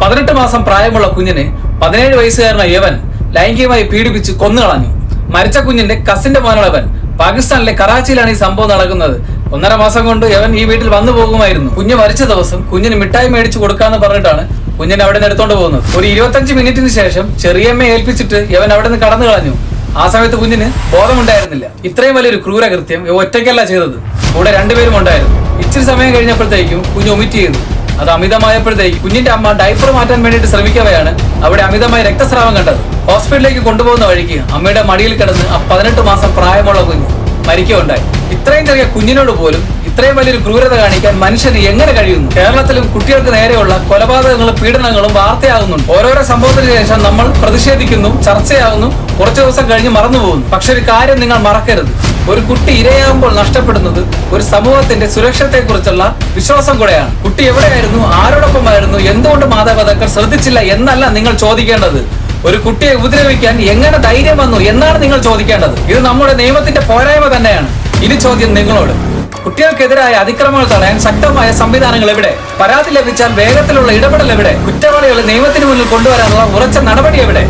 18 മാസം പ്രായമുള്ള കുഞ്ഞിനെ 17 വയസ്സുകാരനായ യവൻ ലൈംഗികമായി പീഡിപ്പിച്ച് കൊന്നുകളഞ്ഞു. മരിച്ച കുഞ്ഞിന്റെ കസിന്റെ മോനുള്ളവൻ പാകിസ്ഥാനിലെ കറാച്ചിയിലാണ് ഈ സംഭവം നടക്കുന്നത്. 1.5 മാസം കൊണ്ട് യവൻ ഈ വീട്ടിൽ വന്നു പോകുമായിരുന്നു. കുഞ്ഞ് മരിച്ച ദിവസം കുഞ്ഞിന് മിഠായി മേടിച്ചു കൊടുക്കാന്ന് പറഞ്ഞിട്ടാണ് കുഞ്ഞിനെ അവിടെ നിന്ന് എടുത്തോണ്ട് പോകുന്നത്. ഒരു 25 മിനിറ്റിന് ശേഷം ചെറിയമ്മയെ ഏൽപ്പിച്ചിട്ട് യവൻ അവിടെ നിന്ന് കടന്നു കളഞ്ഞു. ആ സമയത്ത് കുഞ്ഞിന് ബോധമുണ്ടായിരുന്നില്ല. ഇത്രയും വലിയൊരു ക്രൂരകൃത്യം ഒറ്റയ്ക്കല്ല ചെയ്തത്, കൂടെ 2 പേരും ഉണ്ടായിരുന്നു. ഇച്ചിരി സമയം കഴിഞ്ഞപ്പോഴത്തേക്കും കുഞ്ഞ് ഒമിറ്റ് ചെയ്തു. അത് അമിതമായപ്പോഴത്തേക്ക് കുഞ്ഞിന്റെ അമ്മ ഡയപ്പർ മാറ്റാൻ വേണ്ടിയിട്ട് ശ്രമിക്കവെയാണ് അവിടെ അമിതമായ രക്തസ്രാവം കണ്ടത്. ഹോസ്പിറ്റലിലേക്ക് കൊണ്ടുപോകുന്ന വഴിക്ക് അമ്മയുടെ മടിയിൽ കിടന്ന് ആ 18 മാസം പ്രായമുള്ള കുഞ്ഞ് മരിക്കുകയുണ്ടായി. ഇത്രയും ചെറിയ കുഞ്ഞിനോട് പോലും ഇത്രയും വലിയൊരു ക്രൂരത കാണിക്കാൻ മനുഷ്യന് എങ്ങനെ കഴിയുന്നു? കേരളത്തിലും കുട്ടികൾക്ക് നേരെയുള്ള കൊലപാതകങ്ങളും പീഡനങ്ങളും വാർത്തയാകുന്നുണ്ട്. ഓരോരോ സംഭവത്തിന് ശേഷം നമ്മൾ പ്രതിഷേധിക്കുന്നു, ചർച്ചയാകുന്നു, കുറച്ചു ദിവസം കഴിഞ്ഞ് മറന്നുപോകുന്നു. പക്ഷെ ഒരു കാര്യം നിങ്ങൾ മറക്കരുത്, ഒരു കുട്ടി ഇരയാകുമ്പോൾ നഷ്ടപ്പെടുന്നത് ഒരു സമൂഹത്തിന്റെ സുരക്ഷത്തെ കുറിച്ചുള്ള വിശ്വാസം കൂടെയാണ്. കുട്ടി എവിടെയായിരുന്നു, ആരോടൊപ്പമായിരുന്നു, എന്തുകൊണ്ട് മാതാപിതാക്കൾ ശ്രദ്ധിച്ചില്ല എന്നല്ല നിങ്ങൾ ചോദിക്കേണ്ടത്. ഒരു കുട്ടിയെ ഉപദ്രവിക്കാൻ എങ്ങനെ ധൈര്യം വന്നു എന്നാണ് നിങ്ങൾ ചോദിക്കേണ്ടത്. ഇത് നമ്മുടെ നിയമത്തിന്റെ പോരായ്മ തന്നെയാണ്. ഇനി ചോദ്യം നിങ്ങളോട്, കുട്ടികൾക്കെതിരായ അതിക്രമങ്ങൾ തടയാൻ ശക്തമായ സംവിധാനങ്ങൾ എവിടെ? പരാതി ലഭിച്ചാൽ വേഗത്തിലുള്ള ഇടപെടൽ എവിടെ? കുറ്റവാളികളെ നിയമത്തിന് മുന്നിൽ കൊണ്ടുവരാനുള്ള ഉറച്ച നടപടി എവിടെ?